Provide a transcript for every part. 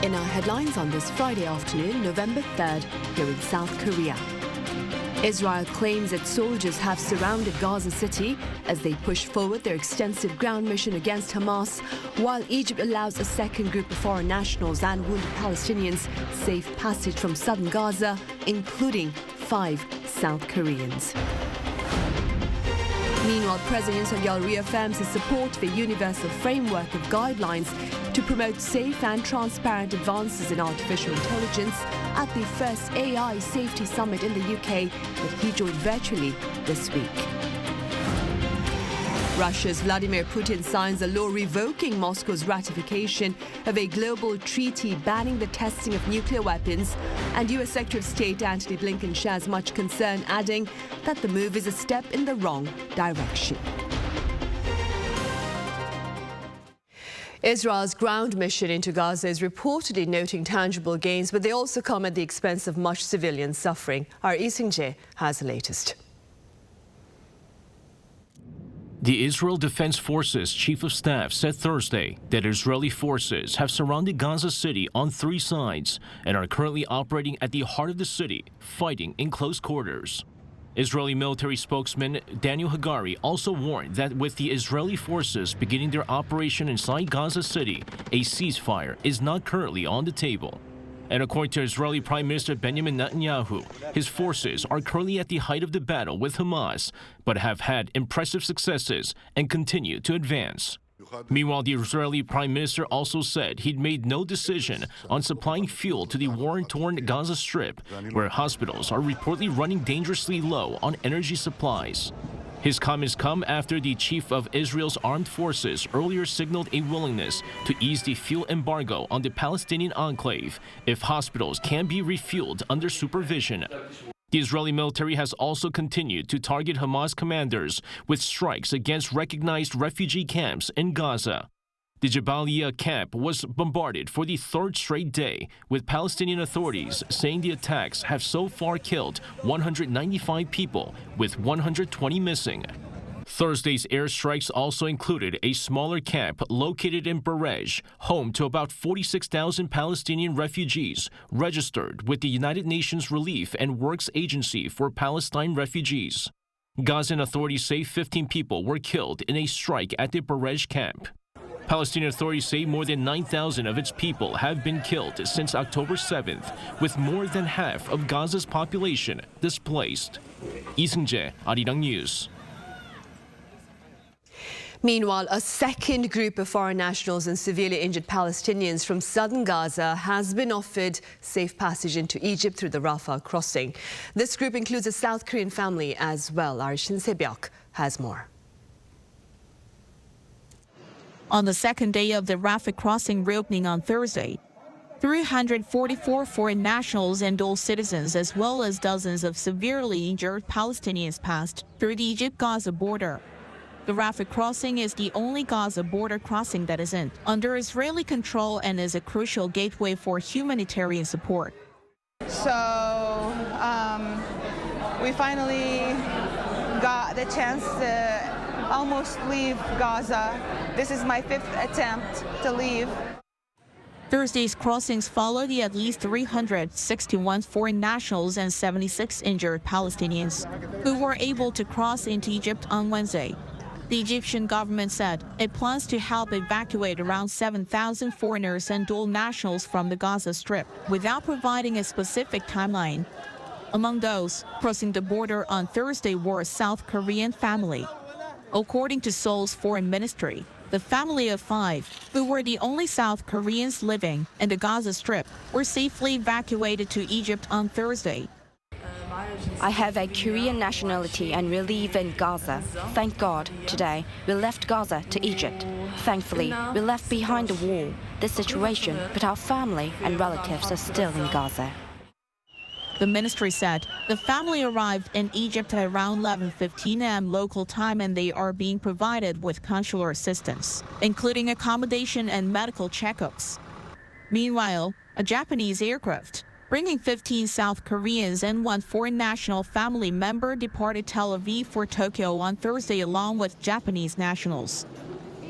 In our headlines on this Friday afternoon, November 3rd, here in South Korea. Israel claims its soldiers have surrounded Gaza City as they push forward their extensive ground mission against Hamas, while Egypt allows a second group of foreign nationals and wounded Palestinians safe passage from southern Gaza, including 5 South Koreans. Meanwhile, President Yoon Suk-yeol reaffirms his support for a universal framework of guidelines to promote safe and transparent advances in artificial intelligence at the first AI Safety Summit in the UK that he joined virtually this week. Russia's Vladimir Putin signs a law revoking Moscow's ratification of a global treaty banning the testing of nuclear weapons, and US Secretary of State Antony Blinken shares much concern, adding that the move is a step in the wrong direction. Israel's ground mission into Gaza is reportedly noting tangible gains, but they also come at the expense of much civilian suffering. Our Lee Seung-jae has the latest. The Israel Defense Forces Chief of Staff said Thursday that Israeli forces have surrounded Gaza City on 3 sides and are currently operating at the heart of the city, fighting in close quarters. Israeli military spokesman Daniel Hagari also warned that with the Israeli forces beginning their operation inside Gaza City, a ceasefire is not currently on the table. And according to Israeli Prime Minister Benjamin Netanyahu, his forces are currently at the height of the battle with Hamas, but have had impressive successes and continue to advance. Meanwhile, the Israeli Prime Minister also said he'd made no decision on supplying fuel to the war-torn Gaza Strip, where hospitals are reportedly running dangerously low on energy supplies. His comments come after the chief of Israel's armed forces earlier signaled a willingness to ease the fuel embargo on the Palestinian enclave if hospitals can be refueled under supervision. The Israeli military has also continued to target Hamas commanders with strikes against recognized refugee camps in Gaza. The Jabalia camp was bombarded for the 3rd straight day, with Palestinian authorities saying the attacks have so far killed 195 people, with 120 missing. Thursday's airstrikes also included a smaller camp located in Barej, home to about 46,000 Palestinian refugees registered with the United Nations Relief and Works Agency for Palestine Refugees. Gazan authorities say 15 people were killed in a strike at the Barej camp. Palestinian authorities say more than 9,000 of its people have been killed since October 7th, with more than half of Gaza's population displaced. Lee Seung-jae, Arirang News. Meanwhile, a second group of foreign nationals and severely injured Palestinians from southern Gaza has been offered safe passage into Egypt through the Rafah crossing. This group includes a South Korean family as well. Our Shin Se-byuk has more. On the second day of the Rafah crossing reopening on Thursday, 344 foreign nationals and dual citizens, as well as dozens of severely injured Palestinians, passed through the Egypt-Gaza border. The Rafah crossing is the only Gaza border crossing that isn't under Israeli control and is a crucial gateway for humanitarian support. So we finally got the chance to almost leave Gaza. This is my 5th attempt to leave. Thursday's crossings follow the at least 361 foreign nationals and 76 injured Palestinians who were able to cross into Egypt on Wednesday. The Egyptian government said it plans to help evacuate around 7,000 foreigners and dual nationals from the Gaza Strip without providing a specific timeline. Among those crossing the border on Thursday were a South Korean family. According to Seoul's foreign ministry, the family of 5, who were the only South Koreans living in the Gaza Strip, were safely evacuated to Egypt on Thursday. I have a Korean nationality and we live in Gaza. Thank God, today we left Gaza to Egypt. Thankfully, we left behind the war, this situation, but our family and relatives are still in Gaza. The ministry said the family arrived in Egypt at around 11:15 a.m. local time and they are being provided with consular assistance, including accommodation and medical checkups. Meanwhile, a Japanese aircraft bringing 15 South Koreans and 1 foreign national family member departed Tel Aviv for Tokyo on Thursday along with Japanese nationals.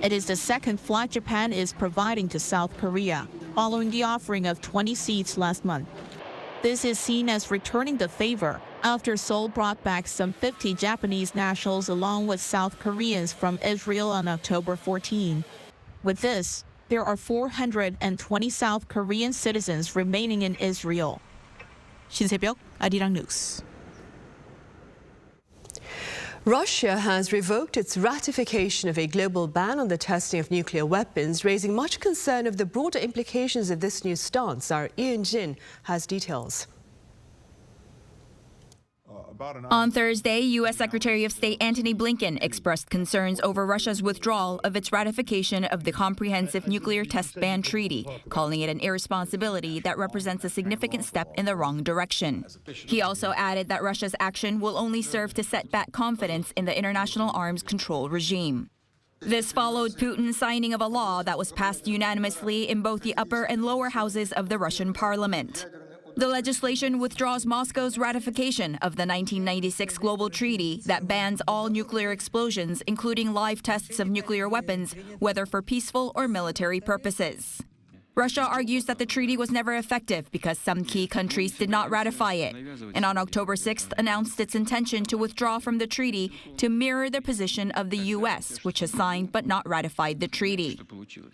It is the second flight Japan is providing to South Korea. following the offering of 20 seats last month. This is seen as returning the favor after Seoul brought back some 50 Japanese nationals along with South Koreans from Israel on October 14. With this, there are 420 South Korean citizens remaining in Israel. 신새벽 아리랑 뉴스. Russia has revoked its ratification of a global ban on the testing of nuclear weapons, raising much concern of the broader implications of this new stance. Our Yoon has details. On Thursday, U.S. Secretary of State Antony Blinken expressed concerns over Russia's withdrawal of its ratification of the Comprehensive Nuclear Test Ban Treaty, calling it an irresponsibility that represents a significant step in the wrong direction. He also added that Russia's action will only serve to set back confidence in the international arms control regime. This followed Putin's signing of a law that was passed unanimously in both the upper and lower houses of the Russian parliament. The legislation withdraws Moscow's ratification of the 1996 global treaty that bans all nuclear explosions, including live tests of nuclear weapons, whether for peaceful or military purposes. Russia argues that the treaty was never effective because some key countries did not ratify it, and on October 6th announced its intention to withdraw from the treaty to mirror the position of the U.S., which has signed but not ratified the treaty.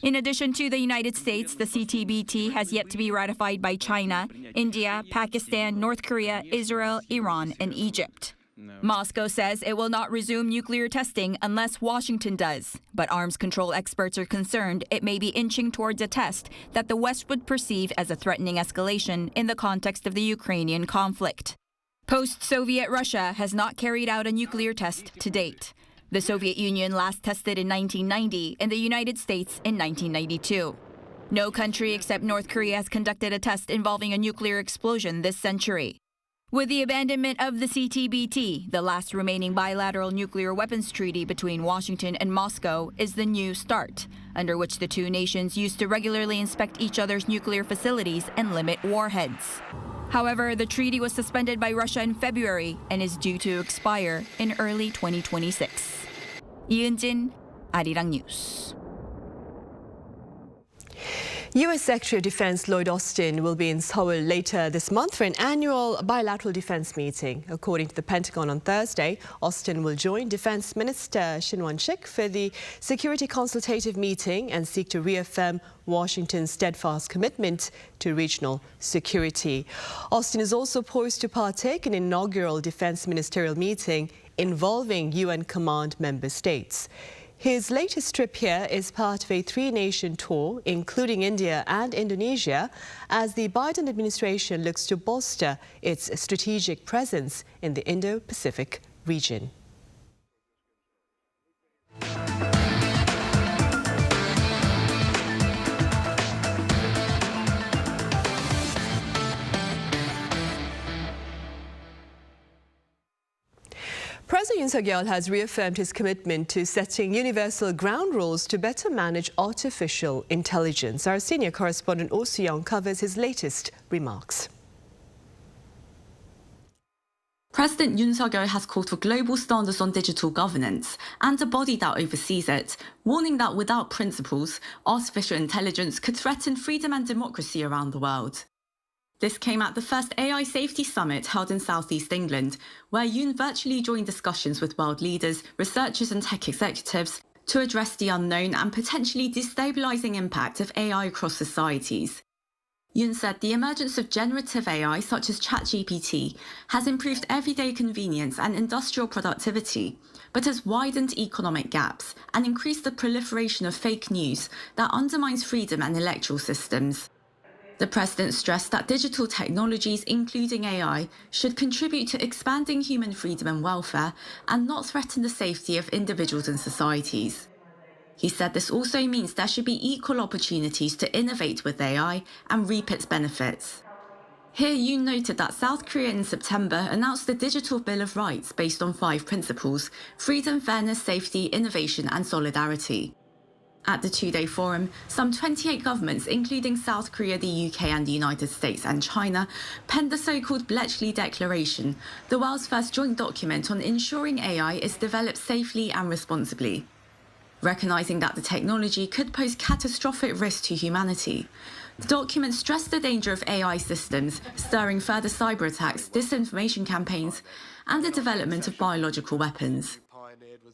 In addition to the United States, the CTBT has yet to be ratified by China, India, Pakistan, North Korea, Israel, Iran, and Egypt. Moscow says it will not resume nuclear testing unless Washington does, but arms control experts are concerned it may be inching towards a test that the West would perceive as a threatening escalation in the context of the Ukrainian conflict. Post-Soviet Russia has not carried out a nuclear test to date. The Soviet Union last tested in 1990 and the United States in 1992. No country except North Korea has conducted a test involving a nuclear explosion this century. With the abandonment of the CTBT, the last remaining bilateral nuclear weapons treaty between Washington and Moscow is the New START, under which the two nations used to regularly inspect each other's nuclear facilities and limit warheads. However, the treaty was suspended by Russia in February and is due to expire in early 2026. 이은진, 아리랑 뉴스. U.S. Secretary of Defense Lloyd Austin will be in Seoul later this month for an annual bilateral defense meeting. According to the Pentagon on Thursday, Austin will join Defense Minister Shin Won-sik for the security consultative meeting and seek to reaffirm Washington's steadfast commitment to regional security. Austin is also poised to partake in an inaugural defense ministerial meeting involving UN Command member states. His latest trip here is part of a three-nation tour, including India and Indonesia, as the Biden administration looks to bolster its strategic presence in the Indo-Pacific region. President Yoon has reaffirmed his commitment to setting universal ground rules to better manage artificial intelligence. Our senior correspondent Oh Soo-young covers his latest remarks. President Yoon has called for global standards on digital governance and a body that oversees it, warning that without principles, artificial intelligence could threaten freedom and democracy around the world. This came at the first AI Safety Summit held in southeast England, where Yoon virtually joined discussions with world leaders, researchers and tech executives to address the unknown and potentially destabilising impact of AI across societies. Yoon said the emergence of generative AI such as ChatGPT has improved everyday convenience and industrial productivity, but has widened economic gaps and increased the proliferation of fake news that undermines freedom and electoral systems. The president stressed that digital technologies, including AI, should contribute to expanding human freedom and welfare and not threaten the safety of individuals and societies. He said this also means there should be equal opportunities to innovate with AI and reap its benefits. Here, Yoon noted that South Korea in September announced the Digital Bill of Rights based on 5 principles: freedom, fairness, safety, innovation and solidarity. At the 2-day forum, some 28 governments, including South Korea, the UK and the United States and China, penned the so-called Bletchley Declaration, the world's first joint document on ensuring AI is developed safely and responsibly. recognising that the technology could pose catastrophic risk to humanity. The document stressed the danger of AI systems, stirring further cyber attacks, disinformation campaigns, and the development of biological weapons.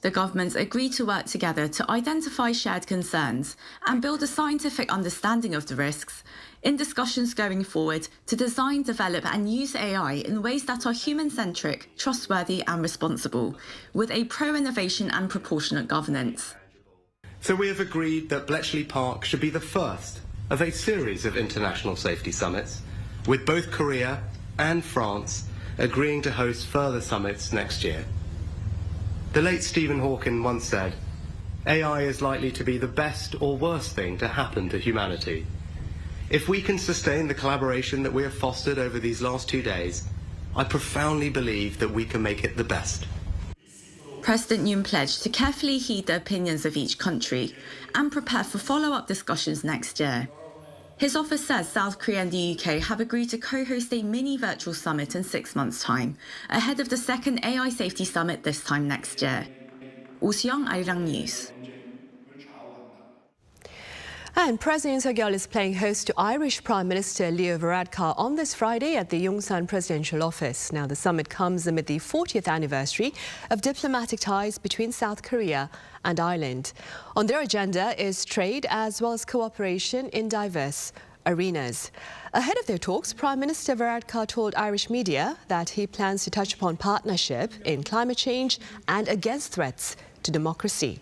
The governments agreed to work together to identify shared concerns and build a scientific understanding of the risks in discussions going forward to design, develop and use AI in ways that are human-centric, trustworthy and responsible, with a pro-innovation and proportionate governance. So we have agreed that Bletchley Park should be the first of a series of international safety summits, with both Korea and France agreeing to host further summits next year. The late Stephen Hawking once said, "AI is likely to be the best or worst thing to happen to humanity." If we can sustain the collaboration that we have fostered over these last 2 days, I profoundly believe that we can make it the best. President Yoon pledged to carefully heed the opinions of each country and prepare for follow-up discussions next year. His office says South Korea and the UK have agreed to co-host a mini virtual summit in 6 months' time, ahead of the second AI Safety Summit this time next year. Ciarán, Arirang News. And President Yoon Suk-yeol is playing host to Irish Prime Minister Leo Varadkar on this Friday at the Yongsan Presidential Office. Now, the summit comes amid the 40th anniversary of diplomatic ties between South Korea and Ireland. On their agenda is trade as well as cooperation in diverse arenas. Ahead of their talks, Prime Minister Varadkar told Irish media that he plans to touch upon partnership in climate change and against threats to democracy.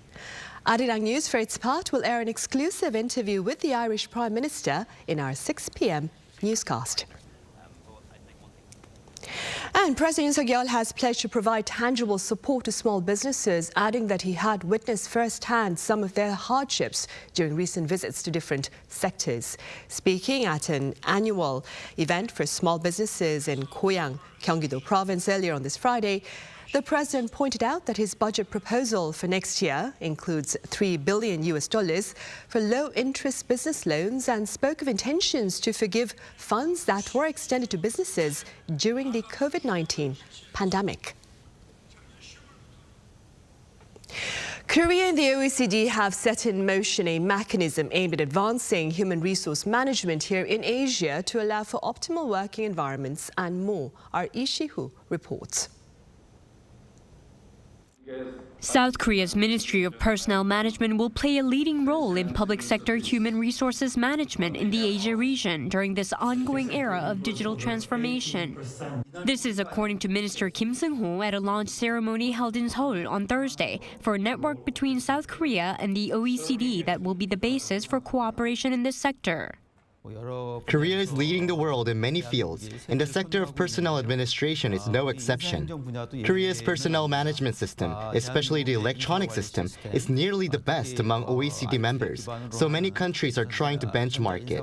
Arirang News, for its part, will air an exclusive interview with the Irish Prime Minister in our 6 p.m. newscast. And President Yoon Suk-yeol has pledged to provide tangible support to small businesses, adding that he had witnessed firsthand some of their hardships during recent visits to different sectors. Speaking at an annual event for small businesses in Goyang, Gyeonggi-do Province earlier on this Friday, the president pointed out that his budget proposal for next year includes $3 billion for low-interest business loans and spoke of intentions to forgive funds that were extended to businesses during the COVID-19 pandemic. Korea and the OECD have set in motion a mechanism aimed at advancing human resource management here in Asia to allow for optimal working environments and more. Our Lee Si-hoo reports. South Korea's Ministry of Personnel Management will play a leading role in public sector human resources management in the Asia region during this ongoing era of digital transformation. This is according to Minister Kim Seung-ho at a launch ceremony held in Seoul on Thursday for a network between South Korea and the OECD that will be the basis for cooperation in this sector. Korea is leading the world in many fields, and the sector of personnel administration is no exception. Korea's personnel management system, especially the electronic system, is nearly the best among OECD members, so many countries are trying to benchmark it.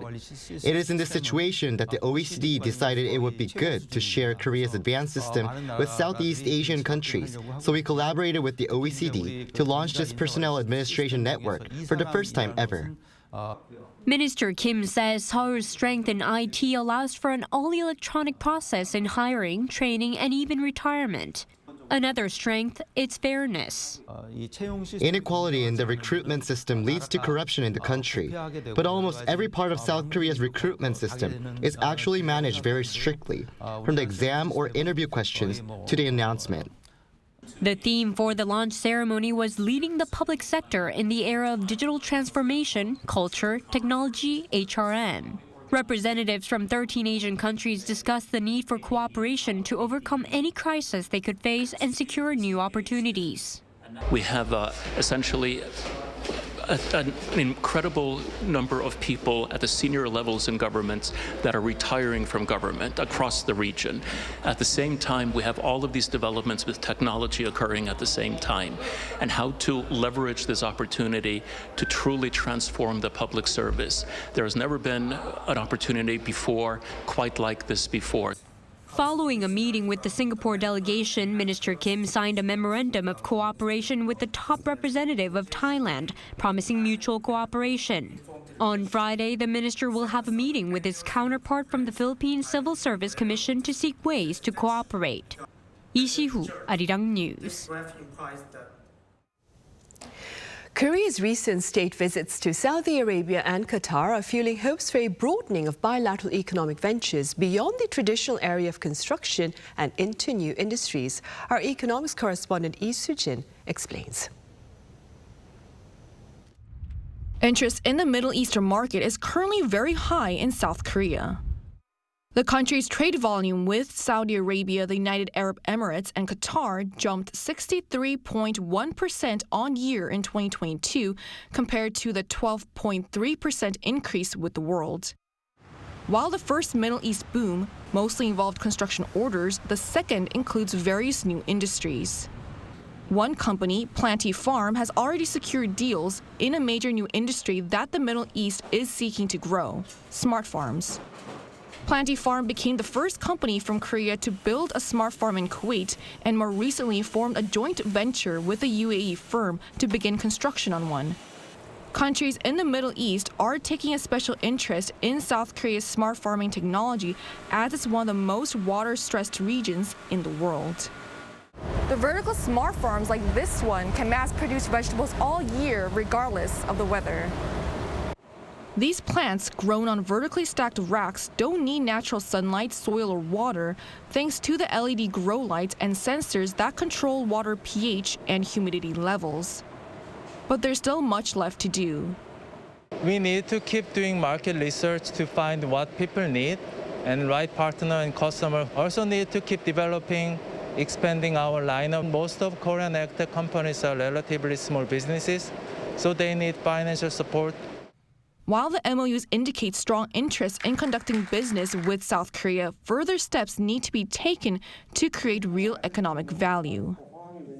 It is in this situation that the OECD decided it would be good to share Korea's advanced system with Southeast Asian countries, so we collaborated with the OECD to launch this personnel administration network for the first time ever. Minister Kim says Seoul's strength in IT allows for an all-electronic process in hiring, training, and even retirement. Another strength, its fairness. Inequality in the recruitment system leads to corruption in the country, but almost every part of South Korea's recruitment system is actually managed very strictly, from the exam or interview questions to the announcement. The theme for the launch ceremony was leading the public sector in the era of digital transformation, culture, technology, HRM. Representatives from 13 Asian countries discussed the need for cooperation to overcome any crisis they could face and secure new opportunities. We have essentially an incredible number of people at the senior levels in governments that are retiring from government across the region. At the same time, we have all of these developments with technology occurring at the same time, and how to leverage this opportunity to truly transform the public service. There has never been an opportunity before quite like this before. Following a meeting with the Singapore delegation, Minister Kim signed a memorandum of cooperation with the top representative of Thailand, promising mutual cooperation. On Friday, the minister will have a meeting with his counterpart from the Philippine Civil Service Commission to seek ways to cooperate. Lee Si-hoo, Arirang News. Korea's recent state visits to Saudi Arabia and Qatar are fueling hopes for a broadening of bilateral economic ventures beyond the traditional area of construction and into new industries. Our economics correspondent Lee Soo-jin explains. Interest in the Middle Eastern market is currently very high in South Korea. The country's trade volume with Saudi Arabia, the United Arab Emirates, and Qatar jumped 63.1% on year in 2022 compared to the 12.3% increase with the world. While the first Middle East boom mostly involved construction orders, the second includes various new industries. One company, Planty Farm, has already secured deals in a major new industry that the Middle East is seeking to grow: smart farms. Planty Farm became the first company from Korea to build a smart farm in Kuwait and more recently formed a joint venture with a UAE firm to begin construction on one. Countries in the Middle East are taking a special interest in South Korea's smart farming technology as it's one of the most water-stressed regions in the world. The vertical smart farms like this one can mass-produce vegetables all year regardless of the weather. These plants, grown on vertically stacked racks, don't need natural sunlight, soil, or water, thanks to the LED grow lights and sensors that control water pH and humidity levels. But there's still much left to do. We need to keep doing market research to find what people need, and right partner and customer also need to keep developing, expanding our lineup. Most of Korean agtech companies are relatively small businesses, so they need financial support. While the MOUs indicate strong interest in conducting business with South Korea, further steps need to be taken to create real economic value.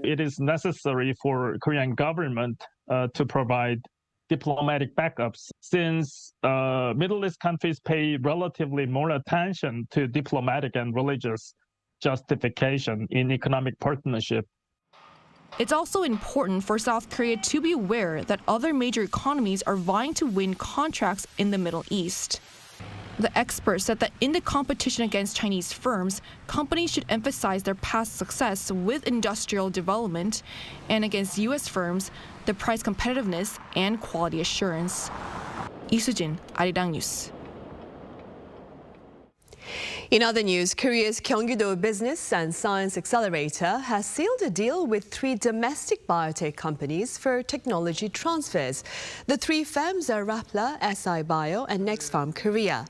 It is necessary for Korean government to provide diplomatic backups, since Middle East countries pay relatively more attention to diplomatic and religious justification in economic partnership. It's also important for South Korea to be aware that other major economies are vying to win contracts in the Middle East. The experts said that in the competition against Chinese firms, companies should emphasize their past success with industrial development, and against U.S. firms, the price competitiveness and quality assurance. Lee Soo-jin, Arirang News. In other news, Korea's Gyeonggi-do Business and Science Accelerator has sealed a deal with 3 domestic biotech companies for technology transfers. The 3 firms are Rafah, SI Bio, and Nextfarm Korea.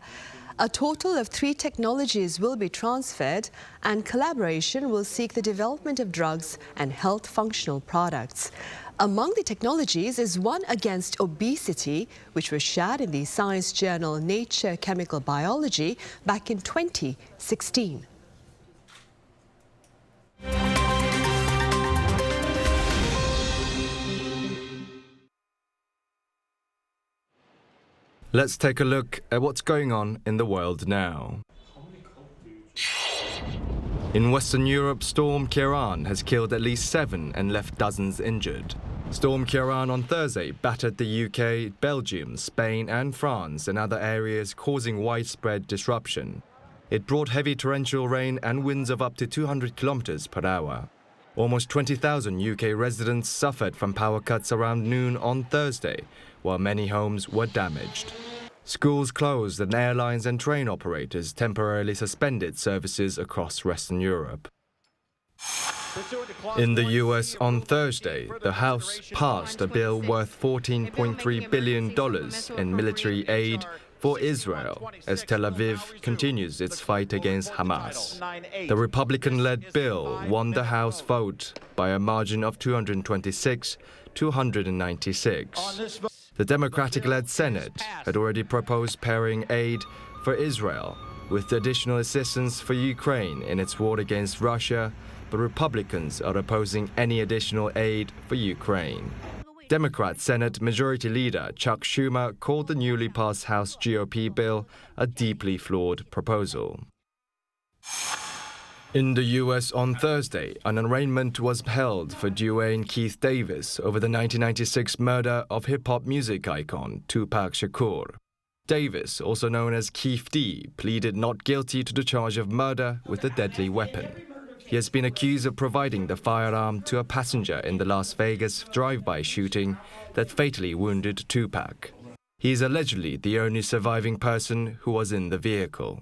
A total of 3 technologies will be transferred, and collaboration will seek the development of drugs and health functional products. Among the technologies is one against obesity, which was shared in the science journal Nature Chemical Biology back in 2016. Let's take a look at what's going on in the world now. In Western Europe, Storm Ciarán has killed at least 7 and left dozens injured. Storm Ciarán on Thursday battered the UK, Belgium, Spain and France and other areas, causing widespread disruption. It brought heavy torrential rain and winds of up to 200 kilometers per hour. Almost 20,000 UK residents suffered from power cuts around noon on Thursday, while many homes were damaged. Schools closed and airlines and train operators temporarily suspended services across Western Europe. In the US on Thursday, the House passed a bill worth $14.3 billion in military aid for Israel as Tel Aviv continues its fight against Hamas. The Republican-led bill won the House vote by a margin of 226 to 196. The Democratic-led Senate had already proposed pairing aid for Israel with additional assistance for Ukraine in its war against Russia, but Republicans are opposing any additional aid for Ukraine. Democrat Senate Majority Leader Chuck Schumer called the newly passed House GOP bill a deeply flawed proposal. In the US on Thursday, an arraignment was held for Duane Keith Davis over the 1996 murder of hip-hop music icon Tupac Shakur. Davis, also known as Keith D, pleaded not guilty to the charge of murder with a deadly weapon. He has been accused of providing the firearm to a passenger in the Las Vegas drive-by shooting that fatally wounded Tupac. He is allegedly the only surviving person who was in the vehicle.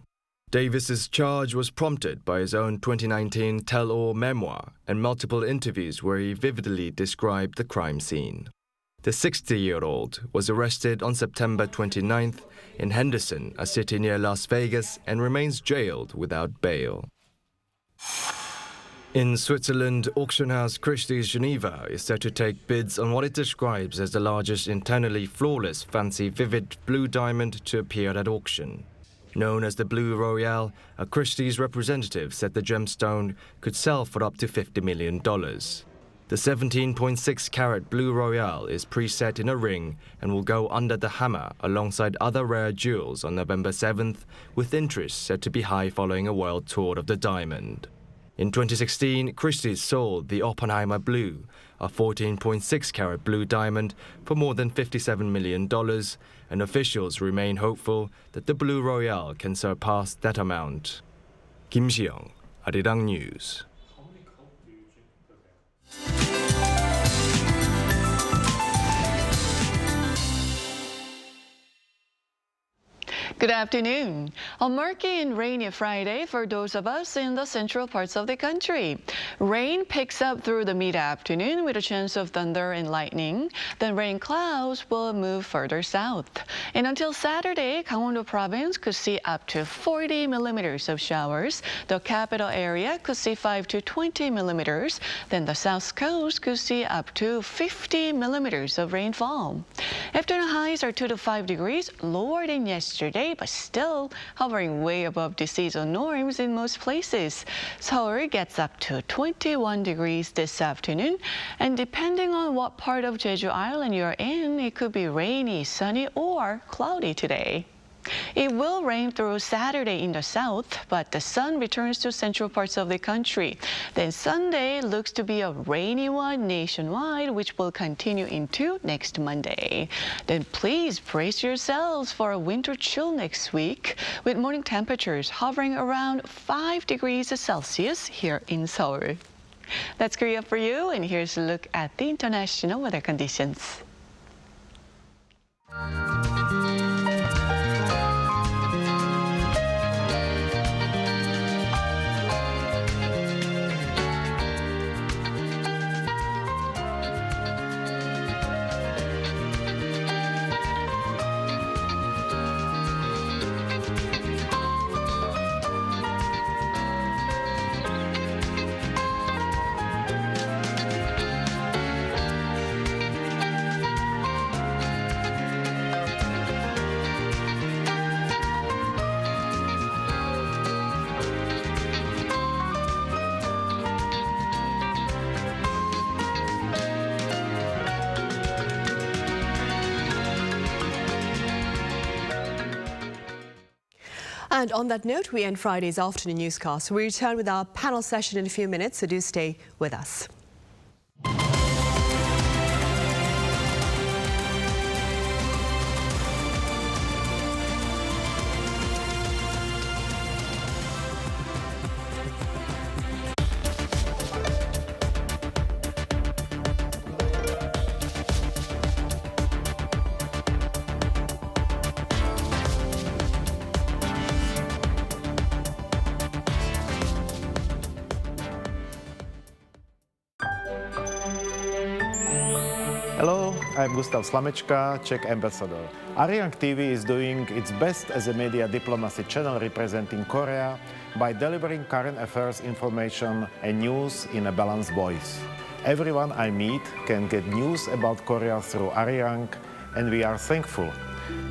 Davis's charge was prompted by his own 2019 tell-all memoir and multiple interviews where he vividly described the crime scene. The 60-year-old was arrested on September 29th in Henderson, a city near Las Vegas, and remains jailed without bail. In Switzerland, auction house Christie's Geneva is set to take bids on what it describes as the largest internally flawless fancy vivid blue diamond to appear at auction. Known as the Blue Royale, a Christie's representative said the gemstone could sell for up to $50 million. The 17.6-carat Blue Royale is preset in a ring and will go under the hammer alongside other rare jewels on November 7th, with interest said to be high following a world tour of the diamond. In 2016, Christie's sold the Oppenheimer Blue, a 14.6-carat blue diamond, for more than $57 million, and officials remain hopeful that the Blue Royale can surpass that amount. Kim Si-young, Arirang News. Good afternoon. A murky and rainy Friday for those of us in the central parts of the country. Rain picks up through the mid-afternoon with a chance of thunder and lightning. Then rain clouds will move further south. And until Saturday, Gangwon-do province could see up to 40 millimeters of showers. The capital area could see 5 to 20 millimeters. Then the south coast could see up to 50 millimeters of rainfall. Afternoon highs are 2 to 5 degrees lower than yesterday, but still hovering way above the season norms in most places. Seoul gets up to 21 degrees this afternoon, and depending on what part of Jeju Island you're in, it could be rainy, sunny, or cloudy today. It will rain through Saturday in the south, but the sun returns to central parts of the country. Then Sunday looks to be a rainy one nationwide, which will continue into next Monday. Then please brace yourselves for a winter chill next week, with morning temperatures hovering around 5 degrees Celsius here in Seoul. That's Korea for you, and here's a look at the international weather conditions. And on that note, we end Friday's afternoon newscast. We return with our panel session in a few minutes, so do stay with us. Hello, I'm Gustav Slamečka, Czech ambassador. Arirang TV is doing its best as a media diplomacy channel representing Korea by delivering current affairs information and news in a balanced voice. Everyone I meet can get news about Korea through Arirang, and we are thankful.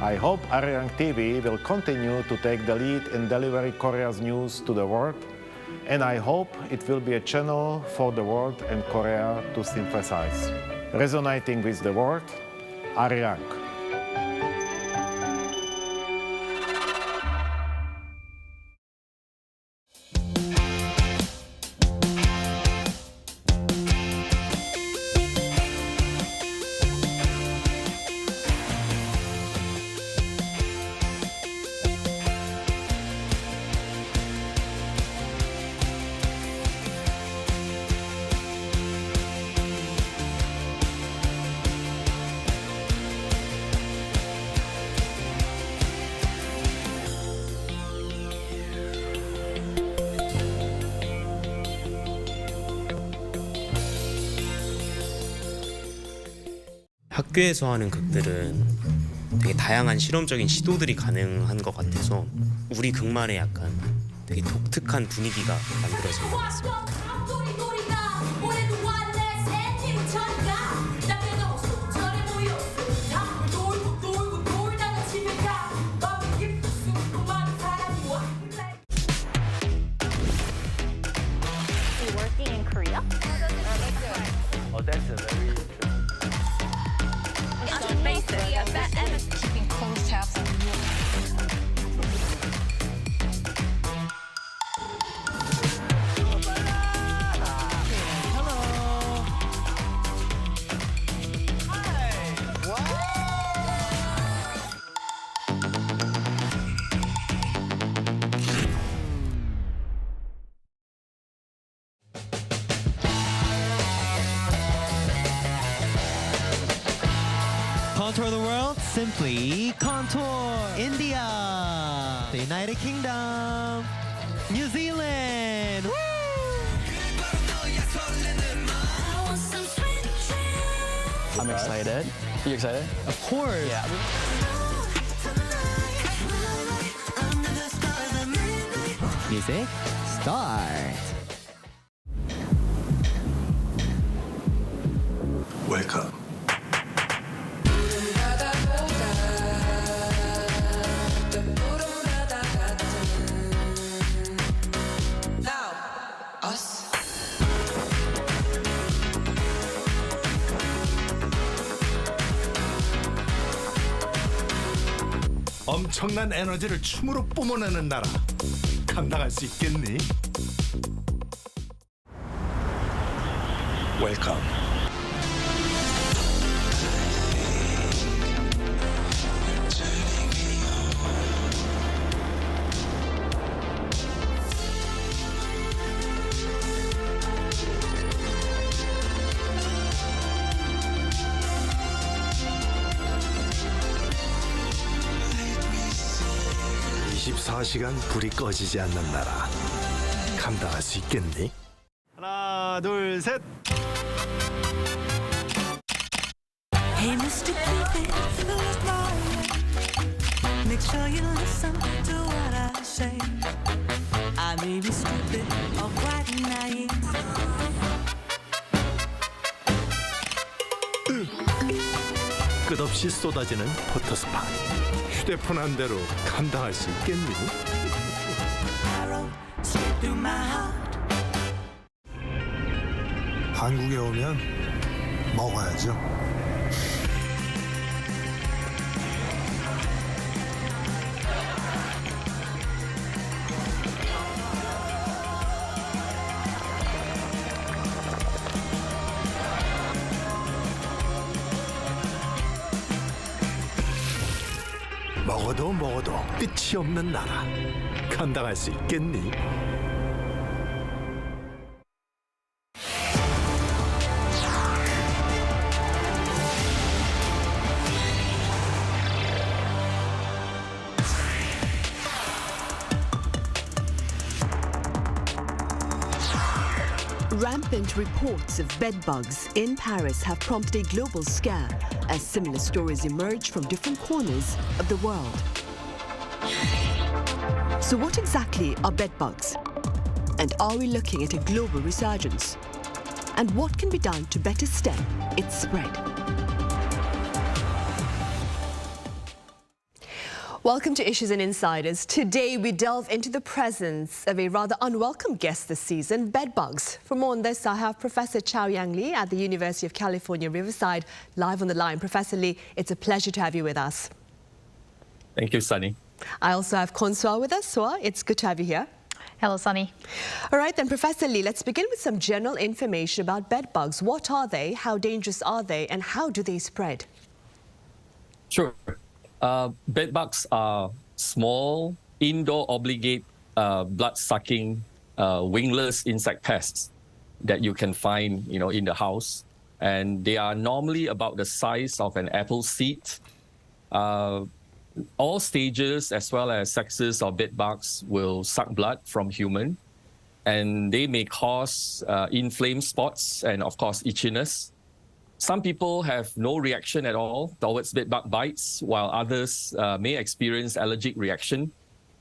I hope Arirang TV will continue to take the lead in delivering Korea's news to the world, and I hope it will be a channel for the world and Korea to synthesize. Resonating with the world, Arirang. 학교에서 하는 극들은 되게 다양한 실험적인 시도들이 가능한 것 같아서 우리 극만의 약간 되게 독특한 분위기가 만들어진 것 같습니다. Working in Korea? Oh, that's a very basic. Keeping close tabs on Contour the world, simply contour. India, the United Kingdom, New Zealand. Woo! I'm excited. You excited? Of course. Yeah. Music, start. Welcome. 엄청난 에너지를 춤으로 뿜어내는 나라. 감당할 수 있겠니? Welcome. (24시간) 불이 꺼지지 않는 나라. 감당할 수 있겠니? 하나, 둘, 셋. Hey, Mr. Cupid, make sure you listen to what I say. I may be stupid or quite naive. 끝없이 쏟아지는 포토스팟. 휴대폰 한 대로 감당할 수 있겠니? 한국에 오면 먹어야죠. 먹어도 끝이 없는 나라. 감당할 수 있겠니? Rampant reports of bedbugs in Paris have prompted a global scare as similar stories emerge from different corners of the world. So what exactly are bedbugs? And are we looking at a global resurgence? And what can be done to better stem its spread? Welcome to Issues and Insiders. Today we delve into the presence of a rather unwelcome guest this season, bedbugs. For more on this, I have Professor Chaoyang Lee at the University of California, Riverside, live on the line. Professor Lee, it's a pleasure to have you with us. Thank you, Sunny. I also have Consua with us. Sua, it's good to have you here. Hello, Sunny. All right, then, Professor Lee, let's begin with some general information about bedbugs. What are they, how dangerous are they, and how do they spread? Sure. Bedbugs are small, indoor obligate, blood-sucking, wingless insect pests that you can find, in the house. And they are normally about the size of an apple seed. All stages as well as sexes of bedbugs will suck blood from human, and they may cause inflamed spots and, of course, itchiness. Some people have no reaction at all towards bedbug bites, while others may experience allergic reaction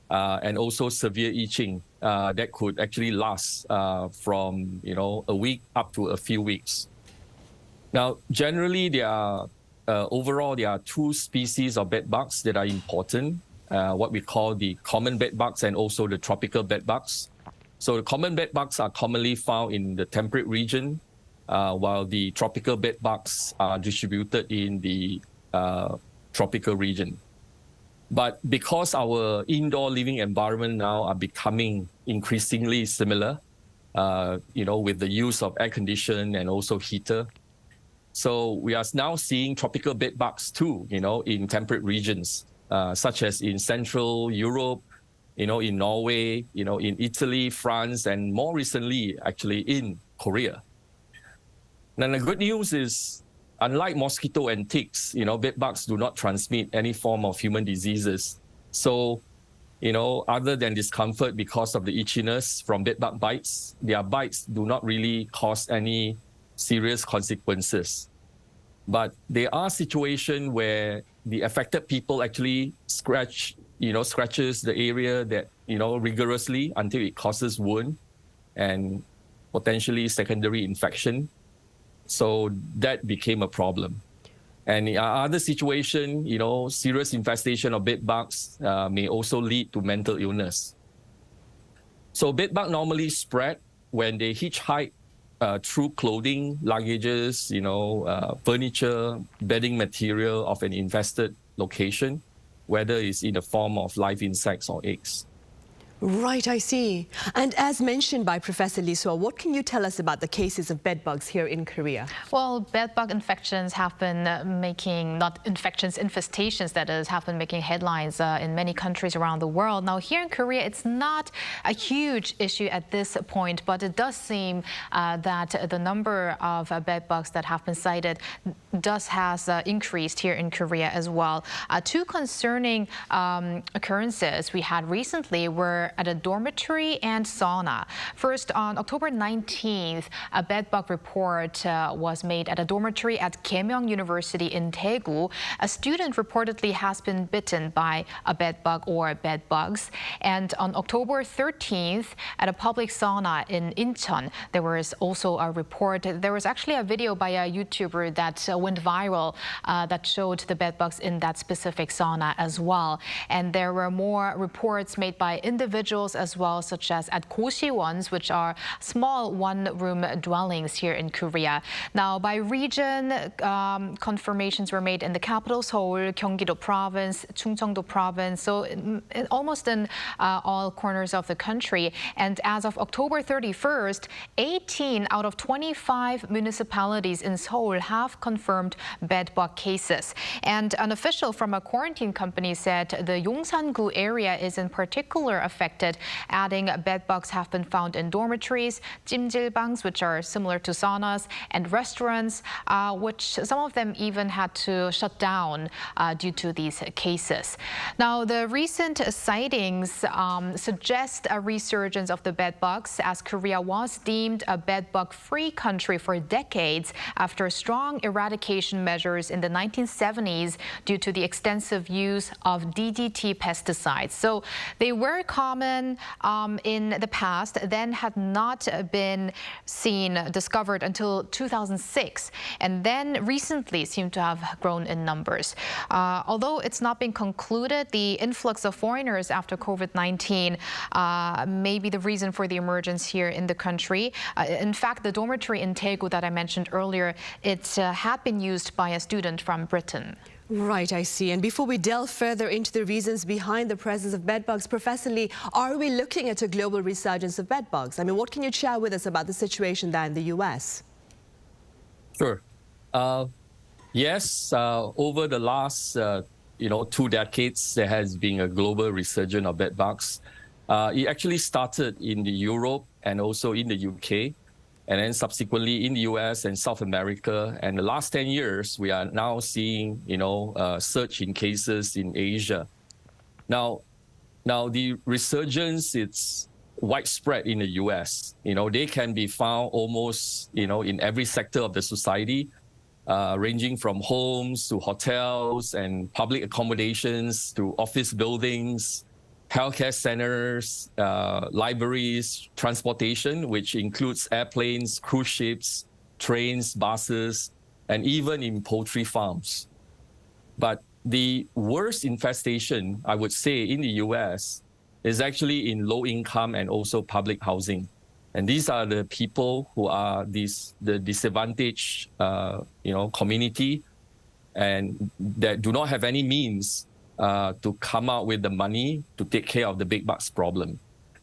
and also severe itching that could actually last from a week up to a few weeks. Now, generally, overall there are two species of bedbugs that are important, what we call the common bedbugs and also the tropical bedbugs. So the common bedbugs are commonly found in the temperate region, while the tropical bedbugs are distributed in the tropical region. But because our indoor living environment now are becoming increasingly similar, with the use of air condition and also heater, so we are now seeing tropical bedbugs too, in temperate regions, such as in Central Europe, in Norway, in Italy, France, and more recently, actually, in Korea. Now, the good news is, unlike mosquito and ticks, bedbugs do not transmit any form of human diseases. So, other than discomfort because of the itchiness from bedbug bites, their bites do not really cause any serious consequences. But there are situations where the affected people actually scratches the area that, rigorously until it causes wound and potentially secondary infection. So that became a problem. And in other situation, serious infestation of bedbugs may also lead to mental illness. So bedbug normally spread when they hitchhike through clothing, luggages, furniture, bedding material of an infested location, whether it's in the form of live insects or eggs. Right, I see. And as mentioned by Professor Lee Seo, what can you tell us about the cases of bedbugs here in Korea? Well, bedbug infections have been infestations that is, have been making headlines in many countries around the world. Now, here in Korea, it's not a huge issue at this point, but it does seem that the number of bedbugs that have been cited has increased here in Korea as well. Two concerning occurrences we had recently were at a dormitory and sauna. First, on October 19th, a bedbug report was made at a dormitory at Gaemyeong University in Daegu. A student reportedly has been bitten by a bedbug or bedbugs. And on October 13th, at a public sauna in Incheon, there was also a report. There was actually a video by a YouTuber that went viral that showed the bedbugs in that specific sauna as well. And there were more reports made by individuals as well, such as at Gosi-wons, which are small one-room dwellings here in Korea. Now, by region, confirmations were made in the capital, Seoul, Gyeonggi-do province, Chungcheong-do province, so almost in all corners of the country. And as of October 31st, 18 out of 25 municipalities in Seoul have confirmed bedbug cases. And an official from a quarantine company said the Yongsan-gu area is in particular affected, adding bedbugs have been found in dormitories, 찜질방s, which are similar to saunas, and restaurants, which some of them even had to shut down due to these cases. Now, the recent sightings suggest a resurgence of the bedbugs, as Korea was deemed a bedbug-free country for decades after strong eradication measures in the 1970s due to the extensive use of DDT pesticides. So they were common in the past, then had not been discovered until 2006, and then recently seem to have grown in numbers. Although it's not been concluded, the influx of foreigners after COVID-19 may be the reason for the emergence here in the country. In fact, the dormitory in Daegu that I mentioned earlier, it had been used by a student from Britain. Right, I see. And before we delve further into the reasons behind the presence of bedbugs, Professor Lee, are we looking at a global resurgence of bedbugs? I mean, what can you share with us about the situation there in the US? Sure. Yes, over the last 2 decades, there has been a global resurgence of bedbugs. It actually started in Europe and also in the UK, and then subsequently in the US and South America. And the last 10 years, we are now seeing, a surge in cases in Asia. Now the resurgence, it's widespread in the US. They can be found almost, in every sector of the society. ranging from homes to hotels and public accommodations to office buildings, healthcare centers, libraries, transportation, which includes airplanes, cruise ships, trains, buses, and even in poultry farms. But the worst infestation, I would say, in the US is actually in low income and also public housing. And these are the people who are the disadvantaged community and that do not have any means to come out with the money to take care of the bed bugs problem.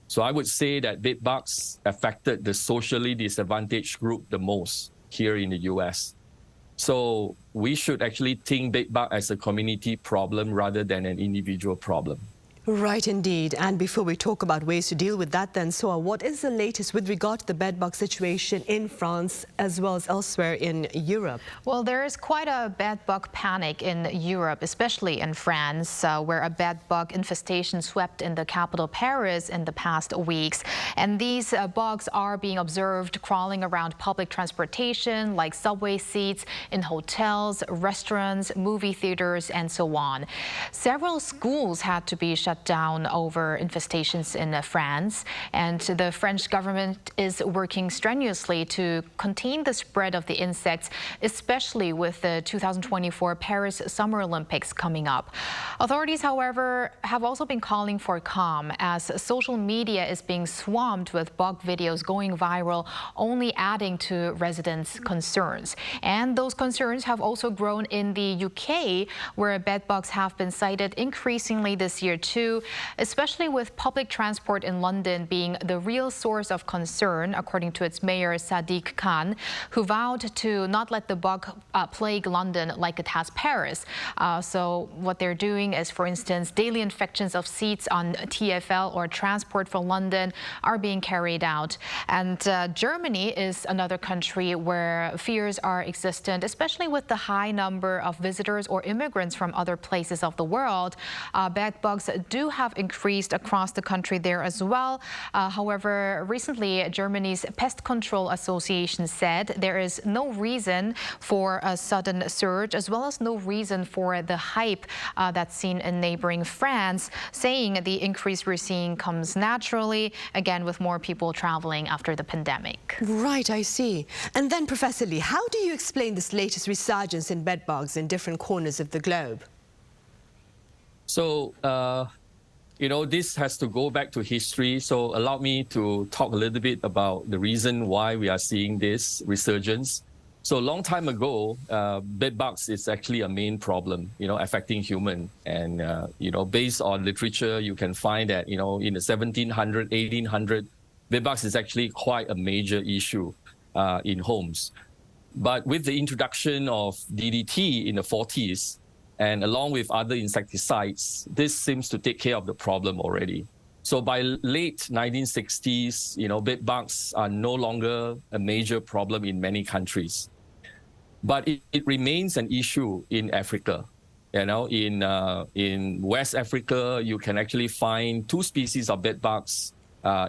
So I would say that bed bugs affected the socially disadvantaged group the most here in the US. So we should actually think bed bug as a community problem rather than an individual problem. Right, indeed. And before we talk about ways to deal with that, then, Soa, what is the latest with regard to the bedbug situation in France as well as elsewhere in Europe? Well, there is quite a bedbug panic in Europe, especially in France, where a bedbug infestation swept in the capital Paris in the past weeks. And these bugs are being observed crawling around public transportation, like subway seats, in hotels, restaurants, movie theaters, and so on. Several schools had to be shut down over infestations in France, and the French government is working strenuously to contain the spread of the insects, especially with the 2024 Paris Summer Olympics coming up. Authorities, however, have also been calling for calm as social media is being swamped with bug videos going viral, only adding to residents' concerns. And those concerns have also grown in the UK, where bedbugs have been cited increasingly this year too, especially with public transport in London being the real source of concern, according to its mayor Sadiq Khan, who vowed to not let the bug plague London like it has Paris. So what they're doing is, for instance, daily infections of seats on TfL or Transport for London are being carried out. And Germany is another country where fears are existent, especially with the high number of visitors or immigrants from other places of the world. Bed bugs do have increased across the country there as well. However, recently, Germany's Pest Control Association said there is no reason for a sudden surge, as well as no reason for the hype that's seen in neighboring France, saying the increase we're seeing comes naturally, again, with more people traveling after the pandemic. Right, I see. And then, Professor Lee, how do you explain this latest resurgence in bedbugs in different corners of the globe? So, this has to go back to history. So allow me to talk a little bit about the reason why we are seeing this resurgence. So a long time ago, bed bugs is actually a main problem, affecting human. And, based on literature, you can find that, in the 1700, 1800, bed bugs is actually quite a major issue in homes. But with the introduction of DDT in the 40s, and along with other insecticides, this seems to take care of the problem already. So by late 1960s, bed bugs are no longer a major problem in many countries. But it remains an issue in Africa. In West Africa, you can actually find 2 species of bed bugs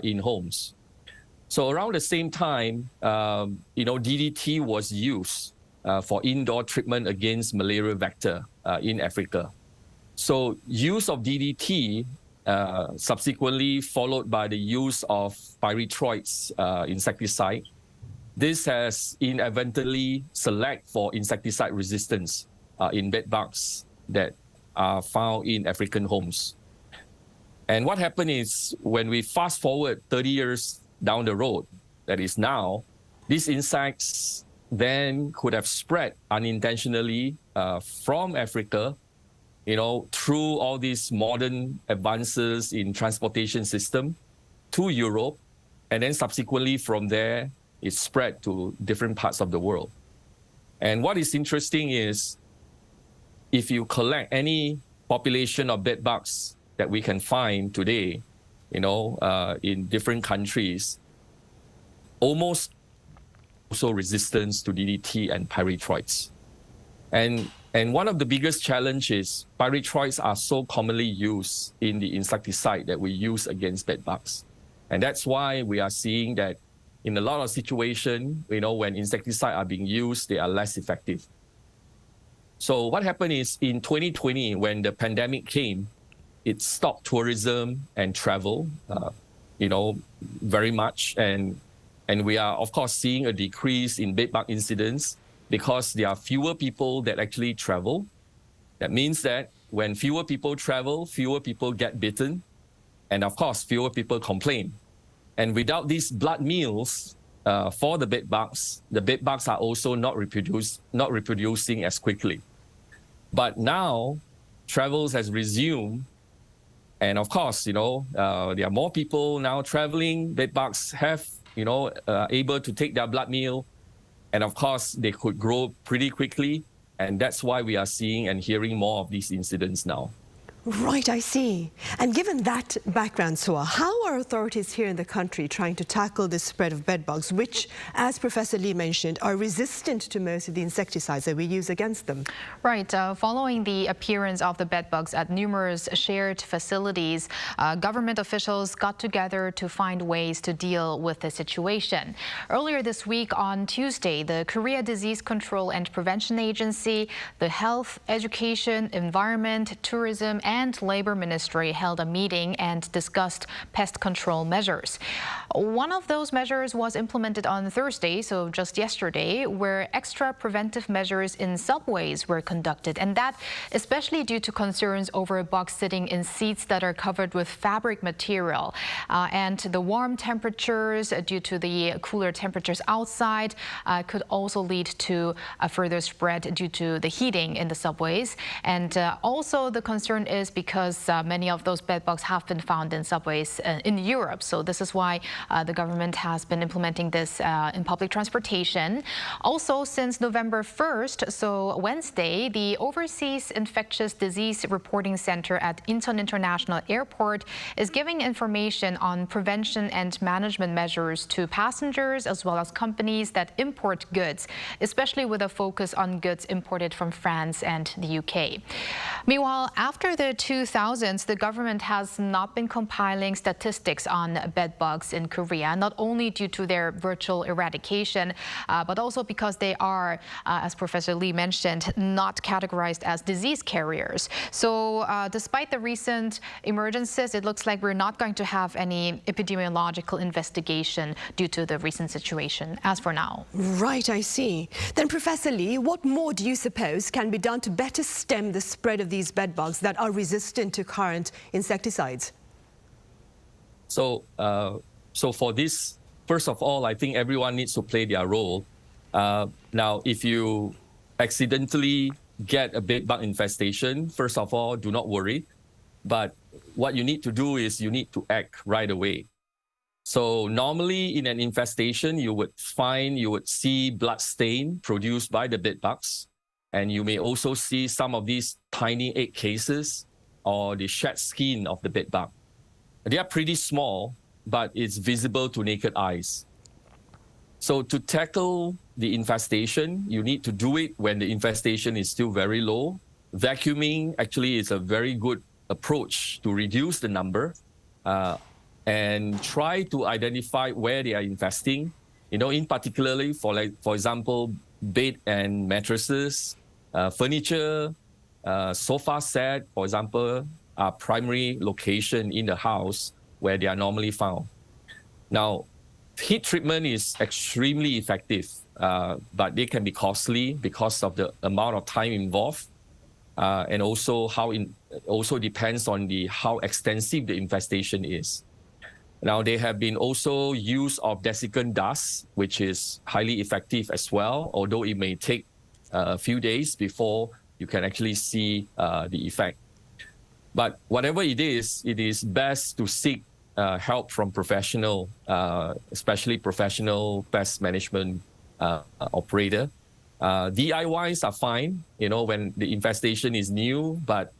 in homes. So around the same time, DDT was used for indoor treatment against malaria vector in Africa. So use of DDT subsequently followed by the use of pyrethroids insecticide. This has inadvertently select for insecticide resistance in bed bugs that are found in African homes. And what happened is when we fast forward 30 years down the road, that is now, these insects then could have spread unintentionally from Africa, through all these modern advances in transportation system to Europe, and then subsequently from there, it spread to different parts of the world. And what is interesting is, if you collect any population of bed bugs that we can find today, in different countries, almost also resistance to DDT and pyrethroids. And one of the biggest challenges, pyrethroids are so commonly used in the insecticide that we use against bed bugs. And that's why we are seeing that in a lot of situations, when insecticides are being used, they are less effective. So what happened is in 2020, when the pandemic came, it stopped tourism and travel, very much. And we are, of course, seeing a decrease in bedbug incidents because there are fewer people that actually travel. That means that when fewer people travel, fewer people get bitten. And of course, fewer people complain. And without these blood meals for the bedbugs are also not reproducing as quickly. But now, travels has resumed. And of course, there are more people now traveling. Bedbugs have, able to take their blood meal. And of course, they could grow pretty quickly. And that's why we are seeing and hearing more of these incidents now. Right, I see. And given that background, Soa, how are authorities here in the country trying to tackle this spread of bedbugs, which, as Professor Lee mentioned, are resistant to most of the insecticides that we use against them? Right. Following the appearance of the bedbugs at numerous shared facilities, government officials got together to find ways to deal with the situation. Earlier this week on Tuesday, the Korea Disease Control and Prevention Agency, the Health, Education, Environment, Tourism, and Labor Ministry held a meeting and discussed pest control measures. One of those measures was implemented on Thursday, so just yesterday, where extra preventive measures in subways were conducted, and that especially due to concerns over bugs sitting in seats that are covered with fabric material. And the warm temperatures due to the cooler temperatures outside could also lead to a further spread due to the heating in the subways. And also the concern is because many of those bedbugs have been found in subways in Europe. So this is why the government has been implementing this in public transportation. Also, since November 1st, so Wednesday, the Overseas Infectious Disease Reporting Center at Incheon International Airport is giving information on prevention and management measures to passengers as well as companies that import goods, especially with a focus on goods imported from France and the UK. Meanwhile, after the 2000s, the government has not been compiling statistics on bedbugs in Korea, not only due to their virtual eradication, but also because they are, as Professor Lee mentioned, not categorized as disease carriers. So despite the recent emergencies, it looks like we're not going to have any epidemiological investigation due to the recent situation, as for now. Right, I see. Then, Professor Lee, what more do you suppose can be done to better stem the spread of these bedbugs that are resistant to current insecticides? So for this, first of all, I think everyone needs to play their role. Now, if you accidentally get a bedbug infestation, first of all, do not worry. But what you need to do is you need to act right away. So normally in an infestation, you would see blood stain produced by the bedbugs. And you may also see some of these tiny egg cases or the shed skin of the bedbug. They are pretty small, but it's visible to naked eyes. So to tackle the infestation, you need to do it when the infestation is still very low. Vacuuming actually is a very good approach to reduce the number and try to identify where they are infesting. In particularly for example, bed and mattresses, furniture, sofa set, for example, are primary location in the house where they are normally found. Now, heat treatment is extremely effective, but they can be costly because of the amount of time involved, and also also depends on how extensive the infestation is. Now, there have been also use of desiccant dust, which is highly effective as well, although it may take a few days before you can actually see the effect. But whatever it is best to seek help from professional, especially professional pest management operator. DIYs are fine, when the infestation is new, but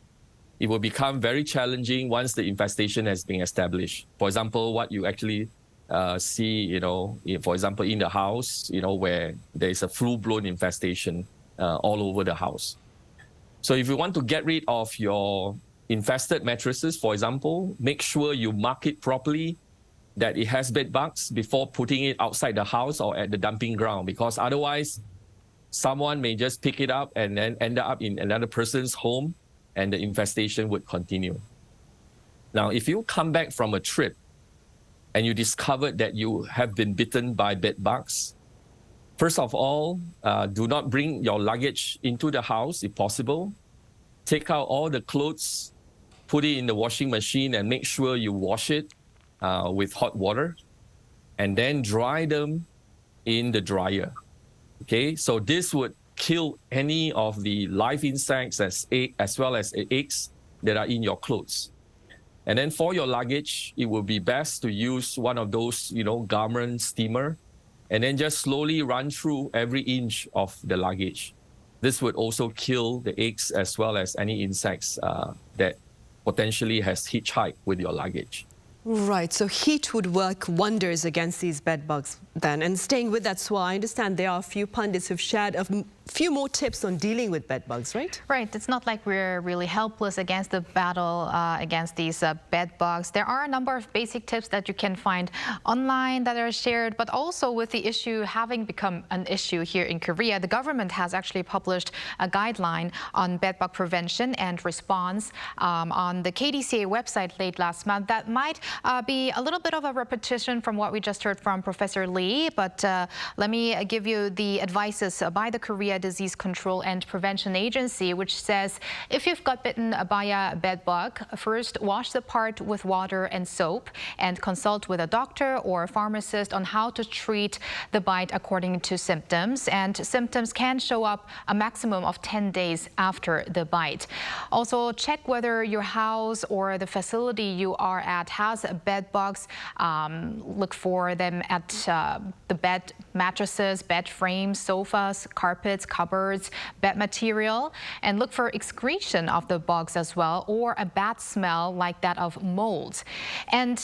it will become very challenging once the infestation has been established. For example, what you actually see, for example, in the house, where there is a full-blown infestation all over the house. So if you want to get rid of your infested mattresses, for example, make sure you mark it properly that it has bed bugs before putting it outside the house or at the dumping ground, because otherwise someone may just pick it up and then end up in another person's home, and the infestation would continue. Now, if you come back from a trip and you discovered that you have been bitten by bed bugs, first of all, do not bring your luggage into the house if possible. Take out all the clothes, put it in the washing machine, and make sure you wash it with hot water, and then dry them in the dryer. Okay, so this would kill any of the live insects as well as eggs that are in your clothes. And then for your luggage, it would be best to use one of those, garment steamer, and then just slowly run through every inch of the luggage. This would also kill the eggs as well as any insects that potentially has hitchhiked with your luggage. Right, so heat would work wonders against these bed bugs then. And staying with that, Swa, I understand there are a few pundits who've shared a few more tips on dealing with bed bugs, right? Right, it's not like we're really helpless against the battle against these bed bugs. There are a number of basic tips that you can find online that are shared, but also with the issue having become an issue here in Korea, the government has actually published a guideline on bed bug prevention and response on the KDCA website late last month. That might be a little bit of a repetition from what we just heard from Professor Lee, but let me give you the advices by the Korea Disease Control and Prevention Agency, which says if you've got bitten by a bed bug, first wash the part with water and soap and consult with a doctor or a pharmacist on how to treat the bite according to symptoms. And symptoms can show up a maximum of 10 days after the bite. Also, check whether your house or the facility you are at has bed bugs. Look for them at the bed mattresses, bed frames, sofas, carpets, cupboards, bed material, and look for excretion of the bugs as well, or a bad smell like that of mold. And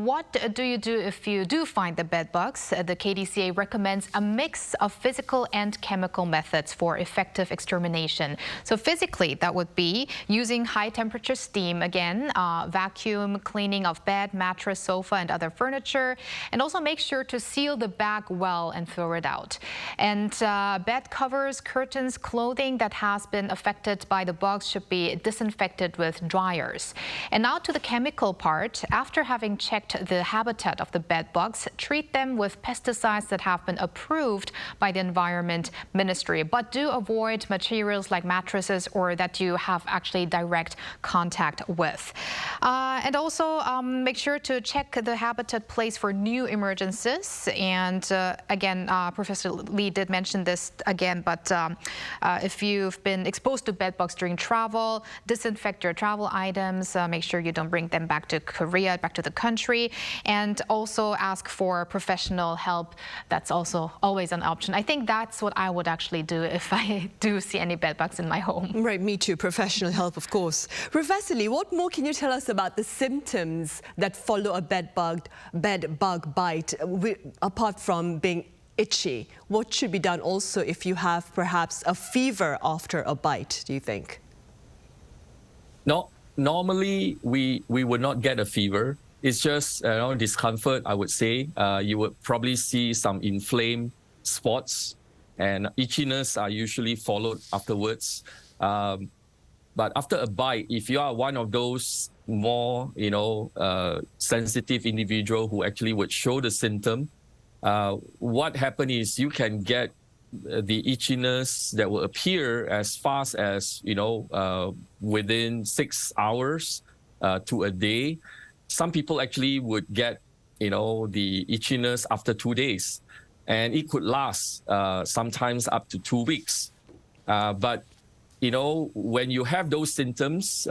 what do you do if you do find the bed bugs? The KDCA recommends a mix of physical and chemical methods for effective extermination. So physically, that would be using high temperature steam again, vacuum cleaning of bed, mattress, sofa, and other furniture, and also make sure to seal the bag well and throw it out. And bed covers, curtains, clothing that has been affected by the bugs should be disinfected with dryers. And now to the chemical part. After having checked the habitat of the bed bugs, treat them with pesticides that have been approved by the Environment Ministry. But do avoid materials like mattresses or that you have actually direct contact with. And also make sure to check the habitat place for new emergencies. And again, Professor Lee did mention this again, but if you've been exposed to bed bugs during travel, disinfect your travel items, make sure you don't bring them back to Korea, back to the country, and also ask for professional help. That's also always an option. I think that's what I would actually do if I do see any bed bugs in my home. Right, me too. Professional help, of course. Professor Lee, what more can you tell us about the symptoms that follow a bed bug bite, apart from being itchy? What should be done also if you have perhaps a fever after a bite, do you think? No, normally we would not get a fever. It's just discomfort, I would say. You would probably see some inflamed spots, and itchiness are usually followed afterwards. But after a bite, if you are one of those more, sensitive individual who actually would show the symptom, what happens is you can get the itchiness that will appear as fast as, within 6 hours to a day. Some people actually would get, the itchiness after 2 days, and it could last sometimes up to 2 weeks. But, when you have those symptoms,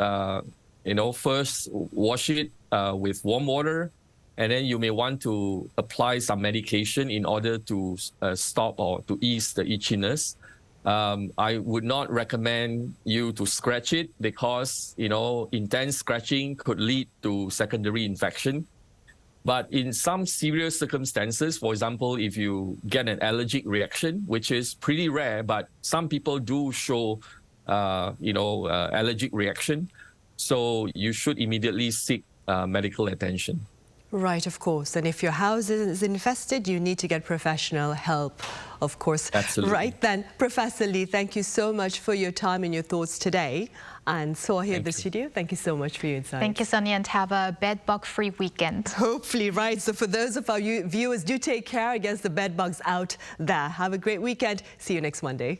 first wash it with warm water, and then you may want to apply some medication in order to stop or to ease the itchiness. I would not recommend you to scratch it because, intense scratching could lead to secondary infection. But in some serious circumstances, for example, if you get an allergic reaction, which is pretty rare, but some people do show, allergic reaction. So you should immediately seek medical attention. Right, of course. And if your house is infested, you need to get professional help, of course. Absolutely. Right then, Professor Lee, thank you so much for your time and your thoughts today. And so here in the studio, thank you so much for your insights. Thank you, Sonia, and have a bed-bug-free weekend. Hopefully, right. So for those of our viewers, do take care against the bed bugs out there. Have a great weekend. See you next Monday.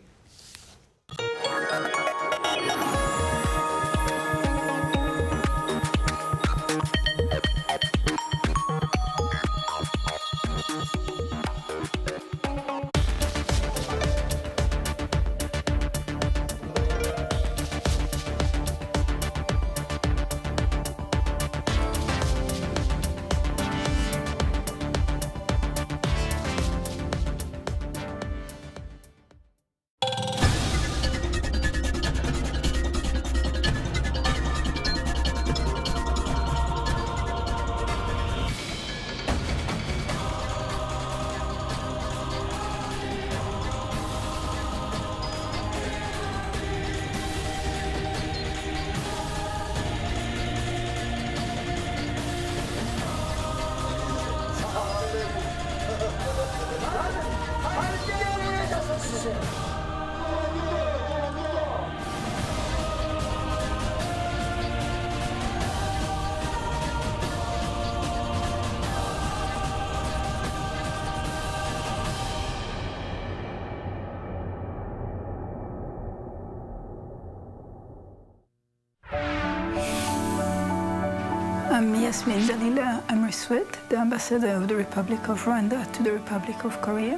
I'm Yasmin Dalila Amriswet, the ambassador of the Republic of Rwanda to the Republic of Korea.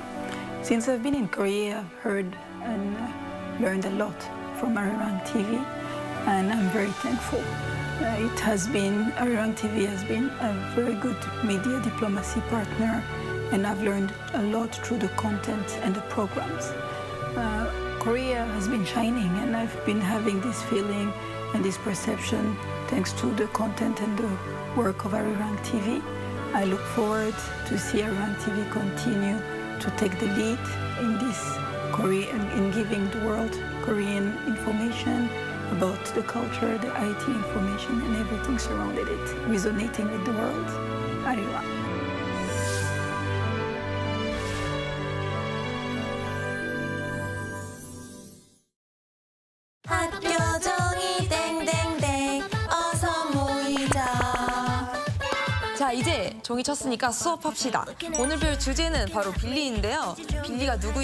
Since I've been in Korea, I've heard and learned a lot from Arirang TV, and I'm very thankful. Arirang TV has been a very good media diplomacy partner, and I've learned a lot through the content and the programs. Korea has been shining, and I've been having this feeling and this perception thanks to the content and the work of Arirang TV. I look forward to see Arirang TV continue to take the lead in this in giving the world Korean information about the culture, the IT information, and everything surrounded it, resonating with the world. Arirang. 자, 이제 종이 쳤으니까 수업합시다. 오늘 배울 주제는 바로 빌리인데요. 빌리가 누구인지